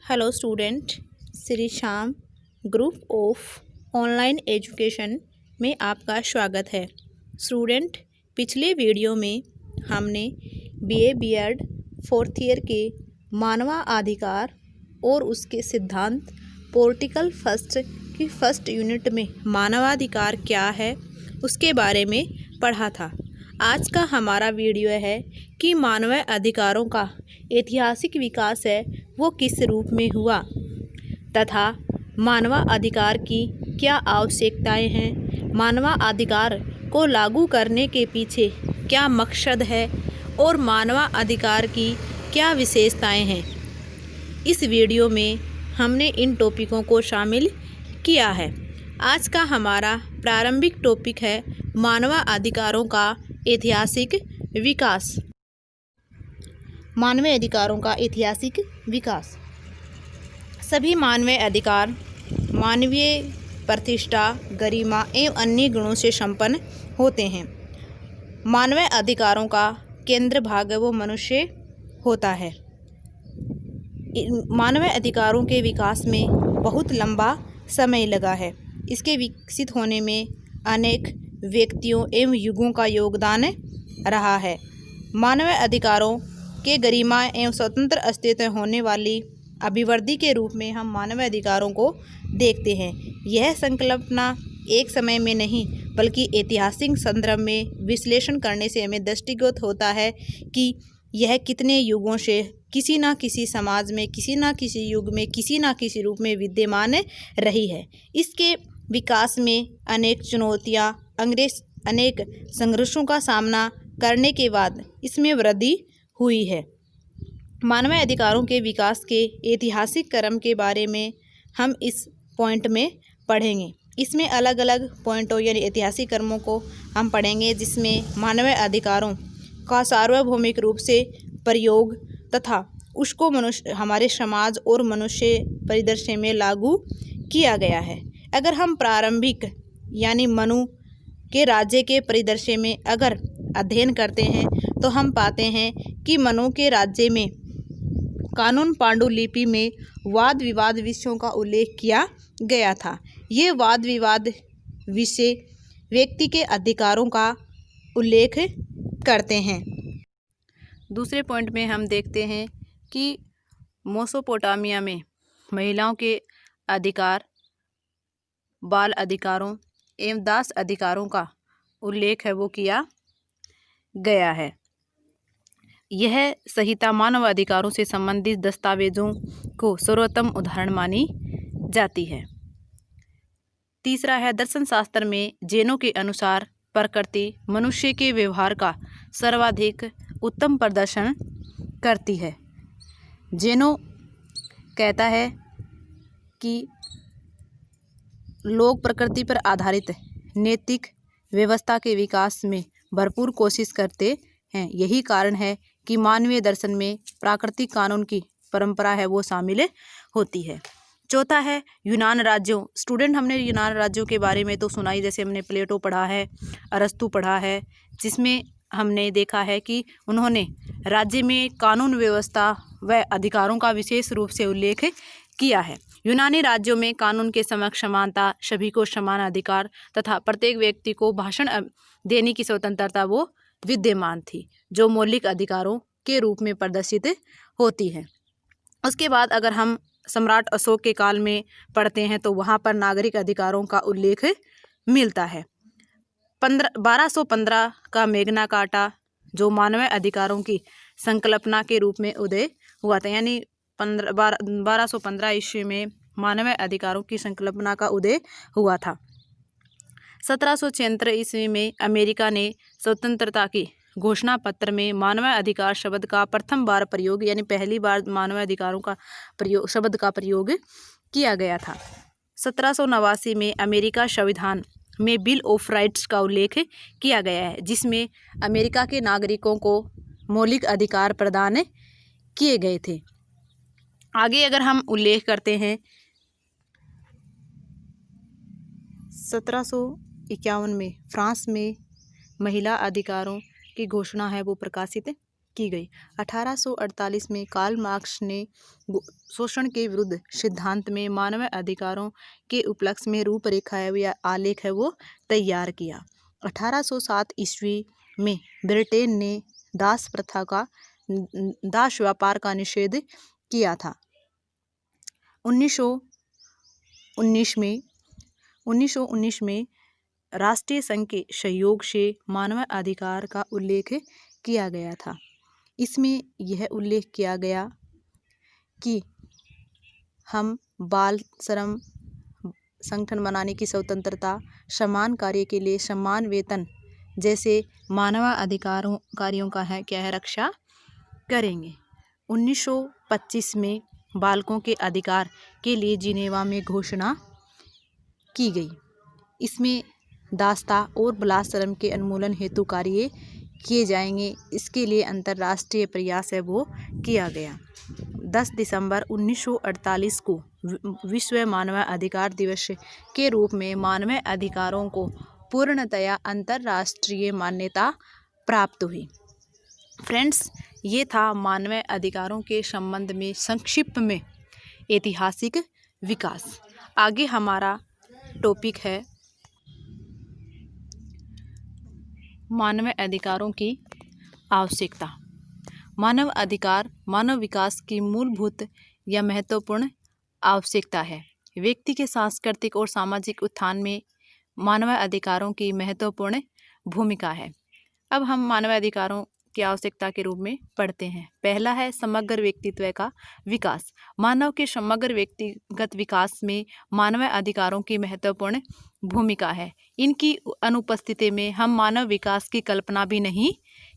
Hello student, Shri Shyam group of online education में आपका स्वागत है। स्टूडेंट, पिछले वीडियो में हमने बीए बीएड फोर्थ ईयर के मानवाधिकार और उसके सिद्धांत पॉलिटिकल फर्स्ट की फर्स्ट यूनिट में मानवाधिकार क्या है उसके बारे में पढ़ा था। आज का हमारा वीडियो है कि मानव अधिकारों का ऐतिहासिक विकास है वो किस रूप में हुआ तथा मानवाधिकार की क्या आवश्यकताएं हैं, मानवाधिकार को लागू करने के पीछे क्या मकसद है और मानवाधिकार की क्या विशेषताएं हैं। इस वीडियो में हमने इन टॉपिकों को शामिल किया है। आज का हमारा प्रारंभिक टॉपिक है मानवाधिकारों का ऐतिहासिक विकास। मानवीय अधिकारों का ऐतिहासिक विकास। सभी मानवीय अधिकार मानवीय प्रतिष्ठा, गरिमा एवं अन्य गुणों से संपन्न होते हैं। मानवीय अधिकारों का केंद्र भाग वो मनुष्य होता है। मानवीय अधिकारों के विकास में बहुत लंबा समय लगा है। इसके विकसित होने में अनेक व्यक्तियों एवं युगों का योगदान रहा है। मानवीय अधिकारों के गरिमा एवं स्वतंत्र अस्तित्व होने वाली अभिवृद्धि के रूप में हम मानव अधिकारों को देखते हैं। यह संकल्पना एक समय में नहीं बल्कि ऐतिहासिक संदर्भ में विश्लेषण करने से हमें दृष्टिगत होता है कि यह कितने युगों से किसी न किसी समाज में, किसी न किसी युग में, किसी न किसी रूप में विद्यमान रही है। इसके विकास में अनेक चुनौतियाँ, अनेक संघर्षों का सामना करने के बाद इसमें वृद्धि हुई है। मानव अधिकारों के विकास के ऐतिहासिक क्रम के बारे में हम इस पॉइंट में पढ़ेंगे। इसमें अलग अलग पॉइंटों यानी ऐतिहासिक क्रमों को हम पढ़ेंगे, जिसमें मानव अधिकारों का सार्वभौमिक रूप से प्रयोग तथा उसको हमारे समाज और मनुष्य परिदृश्य में लागू किया गया है। अगर हम प्रारंभिक यानी मनु के राज्य के परिदृश्य में अगर अध्ययन करते हैं तो हम पाते हैं कि मनु के राज्य में कानून पांडुलिपि में वाद विवाद विषयों का उल्लेख किया गया था। ये वाद विवाद विषय व्यक्ति के अधिकारों का उल्लेख करते हैं। दूसरे पॉइंट में हम देखते हैं कि मेसोपोटामिया में महिलाओं के अधिकार, बाल अधिकारों एवं दास अधिकारों का उल्लेख है वो किया गया है। यह संहिता मानव अधिकारों से संबंधित दस्तावेजों को सर्वोत्तम उदाहरण मानी जाती है। तीसरा है दर्शन शास्त्र में जैनों के अनुसार प्रकृति मनुष्य के व्यवहार का सर्वाधिक उत्तम प्रदर्शन करती है। जैनों कहता है कि लोग प्रकृति पर आधारित नैतिक व्यवस्था के विकास में भरपूर कोशिश करते हैं। यही कारण है कि मानवीय दर्शन में प्राकृतिक कानून की परंपरा है वो शामिल होती है। चौथा है यूनान राज्यों। स्टूडेंट, हमने यूनान राज्यों के बारे में तो सुना ही, जैसे हमने प्लेटो पढ़ा है, अरस्तु पढ़ा है, जिसमें हमने देखा है कि उन्होंने राज्य में कानून व्यवस्था व अधिकारों का विशेष रूप से उल्लेख किया है। यूनानी राज्यों में कानून के समक्ष समानता, सभी को समान अधिकार तथा प्रत्येक व्यक्ति को भाषण देने की स्वतंत्रता वो विद्यमान थी, जो मौलिक अधिकारों के रूप में प्रदर्शित होती है। उसके बाद अगर हम सम्राट अशोक के काल में पढ़ते हैं तो वहाँ पर नागरिक अधिकारों का उल्लेख मिलता है। 1215 का मेग्ना कार्टा जो मानव अधिकारों की संकल्पना के रूप में उदय हुआ था, यानी 1215 ईस्वी में मानव अधिकारों की संकल्पना का उदय हुआ था। 1776 ईस्वी में अमेरिका ने स्वतंत्रता की घोषणा पत्र में मानव अधिकार शब्द का प्रथम बार प्रयोग, यानी पहली बार मानव अधिकारों का प्रयोग शब्द का प्रयोग किया गया था। 1789 में अमेरिका संविधान में बिल ऑफ राइट्स का उल्लेख किया गया है, जिसमें अमेरिका के नागरिकों को मौलिक अधिकार प्रदान किए गए थे। आगे अगर हम उल्लेख करते हैं 1751 में फ्रांस में महिला अधिकारों की घोषणा है वो प्रकाशित की गई। 1848 में कार्ल मार्क्स ने शोषण के विरुद्ध सिद्धांत में मानव अधिकारों के उपलक्ष्य में रूपरेखा या आलेख है वो तैयार किया। 1807 ईस्वी में ब्रिटेन ने दास प्रथा का दास व्यापार का निषेध किया था। 1919 में राष्ट्रीय संघ के सहयोग से मानव अधिकार का उल्लेख किया गया था। इसमें यह उल्लेख किया गया कि हम बाल श्रम, संगठन बनाने की स्वतंत्रता, समान कार्य के लिए समान वेतन जैसे मानव कार्यों का क्या है रक्षा करेंगे। 1925 में बालकों के अधिकार के लिए जिनेवा में घोषणा की गई। इसमें दासता और बालश्रम के उन्मूलन हेतु कार्य किए जाएंगे। इसके लिए अंतर्राष्ट्रीय प्रयास है वो किया गया। 10 दिसंबर 1948 को विश्व मानव अधिकार दिवस के रूप में मानव अधिकारों को पूर्णतया अंतर्राष्ट्रीय मान्यता प्राप्त हुई। फ्रेंड्स, ये था मानव अधिकारों के संबंध में संक्षिप्त में ऐतिहासिक विकास। आगे हमारा टॉपिक है मानव अधिकारों की आवश्यकता। मानव अधिकार मानव विकास की मूलभूत या महत्वपूर्ण आवश्यकता है। व्यक्ति के सांस्कृतिक और सामाजिक उत्थान में मानव अधिकारों की महत्वपूर्ण भूमिका है। अब हम मानव अधिकारों की आवश्यकता के रूप में पढ़ते हैं। पहला है समग्र व्यक्तित्व का विकास। मानव के समग्र व्यक्तिगत विकास में मानव अधिकारों की महत्वपूर्ण भूमिका है। इनकी अनुपस्थिति में हम मानव विकास की कल्पना भी नहीं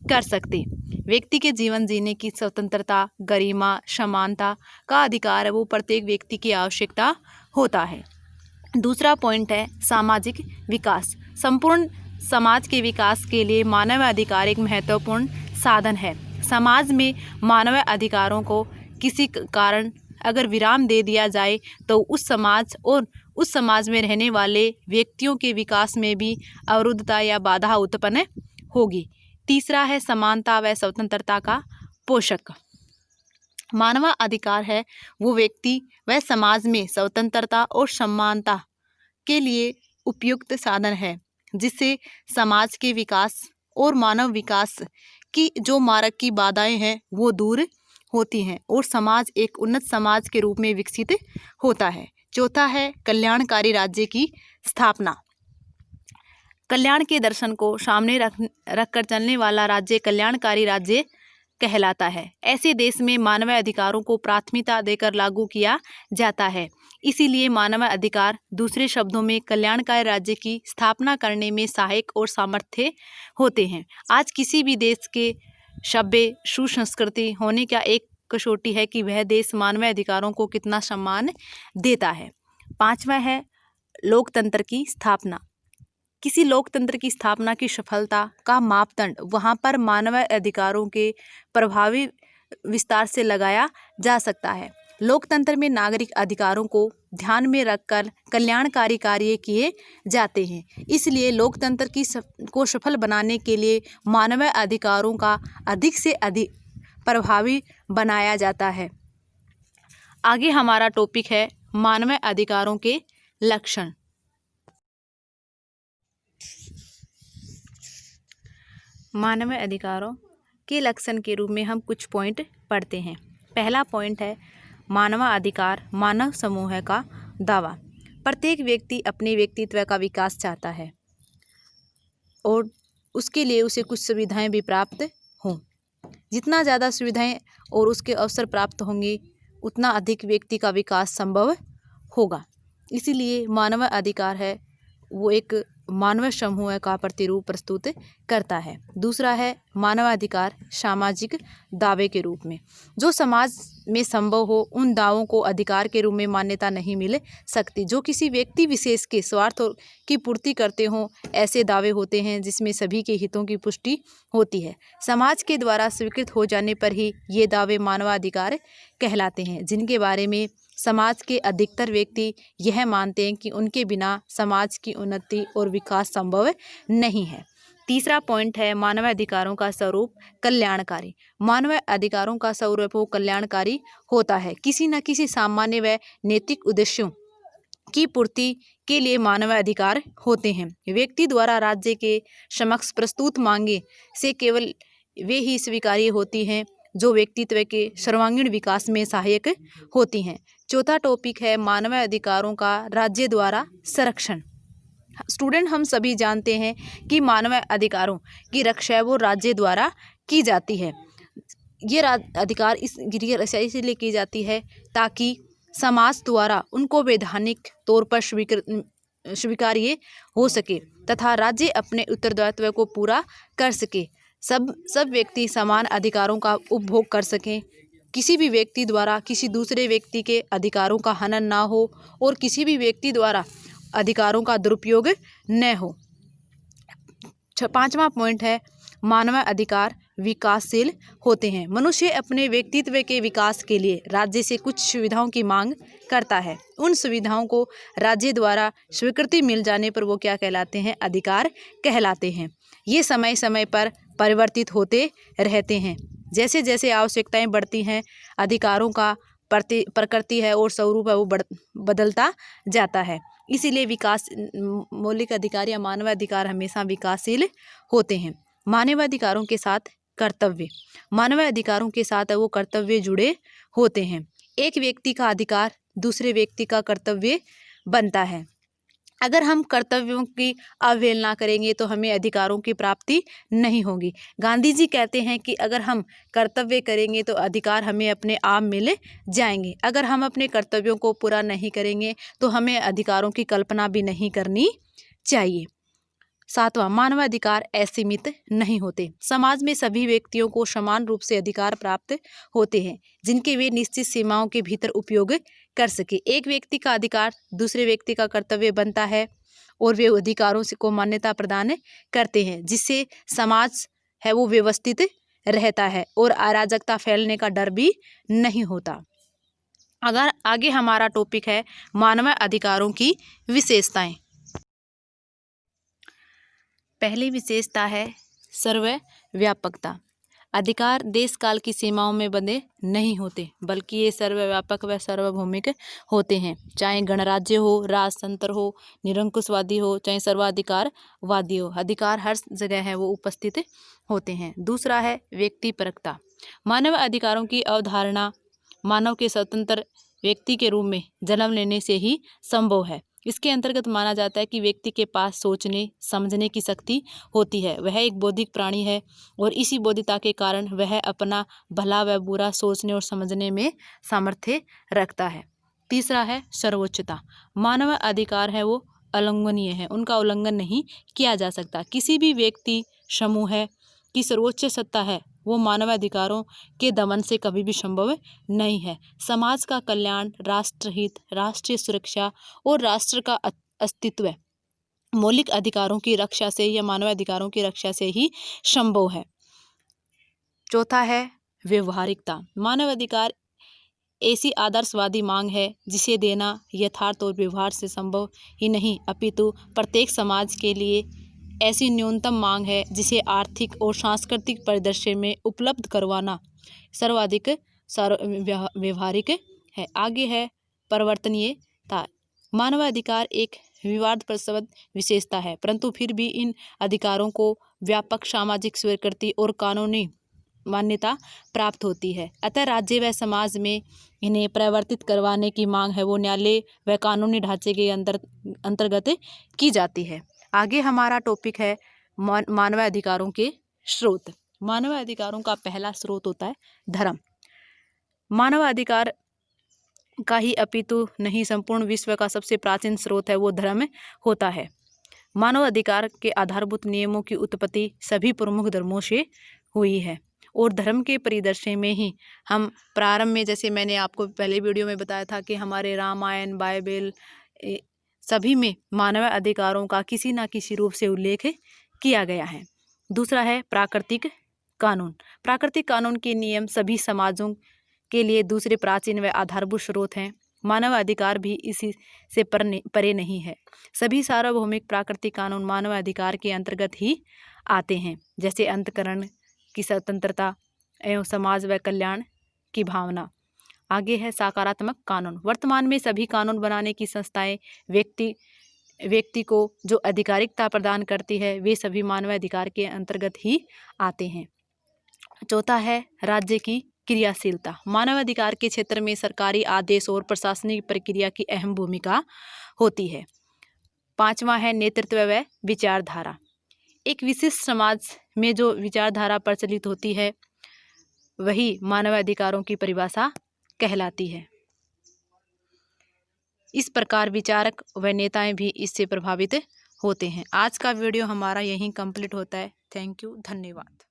कर सकते। व्यक्ति के जीवन जीने की स्वतंत्रता, गरिमा, समानता का अधिकार है वो प्रत्येक व्यक्ति की आवश्यकता होता है। दूसरा पॉइंट है सामाजिक विकास। संपूर्ण समाज के विकास के लिए मानव अधिकार एक महत्वपूर्ण साधन है। समाज में मानव अधिकारों को किसी कारण अगर विराम दे दिया जाए तो उस समाज में रहने वाले व्यक्तियों के विकास में भी अवरुद्धता या बाधा उत्पन्न होगी। तीसरा है समानता व स्वतंत्रता का पोषक। मानव अधिकार है वो व्यक्ति व समाज में स्वतंत्रता और समानता के लिए उपयुक्त साधन है, जिससे समाज के विकास और मानव विकास की जो मार्ग की बाधाएं हैं वो दूर होती हैं और समाज एक उन्नत समाज के रूप में विकसित होता है। चौथा है कल्याणकारी राज्य की स्थापना। कल्याण के दर्शन को सामने रखकर चलने वाला राज्य कल्याणकारी राज्य कहलाता है। ऐसे देश में मानव अधिकारों को प्राथमिकता देकर लागू किया जाता है। इसीलिए मानव अधिकार दूसरे शब्दों में कल्याणकारी राज्य की स्थापना करने में सहायक और सामर्थ्य होते हैं। आज किसी भी देश के सभ्य सुसंस्कृति होने का एक कसौटी है कि वह देश मानव अधिकारों को कितना सम्मान देता है। पांचवा है लोकतंत्र की स्थापना। किसी लोकतंत्र की स्थापना की सफलता का मापदंड वहाँ पर मानव अधिकारों के प्रभावी विस्तार से लगाया जा सकता है। लोकतंत्र में नागरिक अधिकारों को ध्यान में रखकर कल्याणकारी कार्य किए जाते हैं। इसलिए लोकतंत्र को सफल बनाने के लिए मानव अधिकारों का अधिक से अधिक प्रभावी बनाया जाता है। आगे हमारा टॉपिक है मानव अधिकारों के लक्षण। मानव अधिकारों के लक्षण के रूप में हम कुछ पॉइंट पढ़ते हैं। पहला पॉइंट है मानव अधिकार मानव समूह का दावा। प्रत्येक व्यक्ति अपने व्यक्तित्व का विकास चाहता है और उसके लिए उसे कुछ सुविधाएं भी प्राप्त हों। जितना ज़्यादा सुविधाएं और उसके अवसर प्राप्त होंगे उतना अधिक व्यक्ति का विकास संभव होगा। इसीलिए मानव अधिकार है वो एक मानव समूह का प्रतिरूप प्रस्तुत करता है। दूसरा है मानव अधिकार सामाजिक दावे के रूप में। जो समाज में संभव हो उन दावों को अधिकार के रूप में मान्यता नहीं मिल सकती। जो किसी व्यक्ति विशेष के स्वार्थ की पूर्ति करते हों ऐसे दावे होते हैं जिसमें सभी के हितों की पुष्टि होती है। समाज के द्वारा स्वीकृत हो जाने पर ही ये दावे मानवाधिकार कहलाते हैं, जिनके बारे में समाज के अधिकतर व्यक्ति यह मानते हैं कि उनके बिना समाज की उन्नति और विकास संभव नहीं है। तीसरा पॉइंट है मानव अधिकारों का स्वरूप कल्याणकारी। मानव अधिकारों का स्वरूप वो कल्याणकारी होता है। किसी न किसी सामान्य व नैतिक उद्देश्यों की पूर्ति के लिए मानव अधिकार होते हैं। व्यक्ति द्वारा राज्य के समक्ष प्रस्तुत मांगे से केवल वे ही स्वीकार्य होती हैं जो व्यक्तित्व के सर्वांगीण विकास में सहायक होती हैं। चौथा टॉपिक है मानव अधिकारों का राज्य द्वारा संरक्षण। स्टूडेंट, हम सभी जानते हैं कि मानव अधिकारों की रक्षा वो राज्य द्वारा की जाती है। ये अधिकार इसलिए की जाती है ताकि समाज द्वारा उनको वैधानिक तौर पर स्वीकार्य हो सके तथा राज्य अपने उत्तरदायित्व को पूरा कर सके। सब व्यक्ति समान अधिकारों का उपभोग कर सकें। किसी भी व्यक्ति द्वारा किसी दूसरे व्यक्ति के अधिकारों का हनन ना हो और किसी भी व्यक्ति द्वारा अधिकारों का दुरुपयोग न हो। पांचवा पॉइंट है मानव अधिकार विकासशील होते हैं। मनुष्य अपने व्यक्तित्व के विकास के लिए राज्य से कुछ सुविधाओं की मांग करता है। उन सुविधाओं को राज्य द्वारा स्वीकृति मिल जाने पर वो क्या कहलाते हैं? अधिकार कहलाते हैं। ये समय समय पर परिवर्तित होते रहते हैं। जैसे जैसे आवश्यकताएं बढ़ती हैं अधिकारों का प्रकृति है और स्वरूप है वो बदलता जाता है। इसीलिए विकास मौलिक अधिकार या मानव अधिकार हमेशा विकासशील होते हैं। मानव अधिकारों के साथ कर्तव्य। मानव अधिकारों के साथ वो कर्तव्य जुड़े होते हैं। एक व्यक्ति का अधिकार दूसरे व्यक्ति का कर्तव्य बनता है। अगर हम कर्तव्यों की अवहेलना करेंगे तो हमें अधिकारों की प्राप्ति नहीं होगी। गांधी जी कहते हैं कि अगर हम कर्तव्य करेंगे तो अधिकार हमें अपने आप मिल जाएंगे। अगर हम अपने कर्तव्यों को पूरा नहीं करेंगे तो हमें अधिकारों की कल्पना भी नहीं करनी चाहिए। सातवां, मानव अधिकार असीमित नहीं होते। समाज में सभी व्यक्तियों को समान रूप से अधिकार प्राप्त होते हैं जिनके वे निश्चित सीमाओं के भीतर उपयोग कर सके। एक व्यक्ति का अधिकार दूसरे व्यक्ति का कर्तव्य बनता है और वे अधिकारों को मान्यता प्रदान करते हैं जिससे समाज है वो व्यवस्थित रहता है और अराजकता फैलने का डर भी नहीं होता। अगर आगे हमारा टॉपिक है मानव अधिकारों की विशेषताएं। पहली विशेषता है सर्वव्यापकता। अधिकार देश काल की सीमाओं में बंधे नहीं होते बल्कि ये सर्वव्यापक व सार्वभौमिक होते हैं। चाहे गणराज्य हो, राजतंत्र हो, निरंकुशवादी हो, चाहे सर्वाधिकारवादी हो, अधिकार हर जगह है वो उपस्थित होते हैं। दूसरा है व्यक्तिपरकता। मानव अधिकारों की अवधारणा मानव के स्वतंत्र व्यक्ति के रूप में जन्म लेने से ही संभव है। इसके अंतर्गत माना जाता है कि व्यक्ति के पास सोचने समझने की शक्ति होती है। वह एक बौद्धिक प्राणी है और इसी बौद्धिकता के कारण वह अपना भला व बुरा सोचने और समझने में सामर्थ्य रखता है। तीसरा है सर्वोच्चता। मानव अधिकार है वो अलंघनीय है, उनका उल्लंघन नहीं किया जा सकता। किसी भी व्यक्ति समूह है की सर्वोच्च सत्ता है वो मानव अधिकारों के दमन से कभी भी संभव नहीं है। समाज का कल्याण, राष्ट्रहित, राष्ट्रीय सुरक्षा और राष्ट्र का अस्तित्व मौलिक अधिकारों की रक्षा से या मानव अधिकारों की रक्षा से ही संभव है। चौथा है व्यवहारिकता। मानव अधिकार ऐसी आदर्शवादी मांग है जिसे देना यथार्थ और व्यवहार से संभव ही नहीं अपितु प्रत्येक समाज के लिए ऐसी न्यूनतम मांग है जिसे आर्थिक और सांस्कृतिक परिदृश्य में उपलब्ध करवाना सर्वाधिक व्यवहारिक है। आगे है परिवर्तनीयता। मानव अधिकार एक विवादास्पद विशेषता है परंतु फिर भी इन अधिकारों को व्यापक सामाजिक स्वीकृति और कानूनी मान्यता प्राप्त होती है। अतः राज्य व समाज में इन्हें परिवर्तित करवाने की मांग है वो न्यायालय व कानूनी ढांचे के अंतर्गत की जाती है। आगे हमारा टॉपिक है मानव अधिकारों के स्रोत। मानव अधिकारों का पहला स्रोत होता है धर्म। मानव अधिकार का ही अपितु नहीं संपूर्ण विश्व का सबसे प्राचीन स्रोत है वो धर्म होता है। मानव अधिकार के आधारभूत नियमों की उत्पत्ति सभी प्रमुख धर्मों से हुई है और धर्म के परिदृश्य में ही हम प्रारंभ में, जैसे मैंने आपको पहले वीडियो में बताया था कि हमारे रामायण, बाइबल सभी में मानव अधिकारों का किसी न किसी रूप से उल्लेख किया गया है। दूसरा है प्राकृतिक कानून। प्राकृतिक कानून के नियम सभी समाजों के लिए दूसरे प्राचीन व आधारभूत स्रोत हैं। मानवाधिकार भी इसी से परे नहीं है। सभी सार्वभौमिक प्राकृतिक कानून मानवाधिकार के अंतर्गत ही आते हैं, जैसे अंतःकरण की स्वतंत्रता एवं समाज व कल्याण की भावना। आगे है सकारात्मक कानून। वर्तमान में सभी कानून बनाने की संस्थाएं व्यक्ति को जो आधिकारिकता प्रदान करती है वे सभी मानवाधिकार के अंतर्गत ही आते हैं। चौथा है राज्य की क्रियाशीलता। मानवाधिकार के क्षेत्र में सरकारी आदेश और प्रशासनिक प्रक्रिया की अहम भूमिका होती है। पांचवा है नेतृत्व व विचारधारा। एक विशिष्ट समाज में जो विचारधारा प्रचलित होती है वही मानवाधिकारों की परिभाषा कहलाती है। इस प्रकार विचारक व नेताएं भी इससे प्रभावित होते हैं। आज का वीडियो हमारा यहीं कंप्लीट होता है। थैंक यू, धन्यवाद।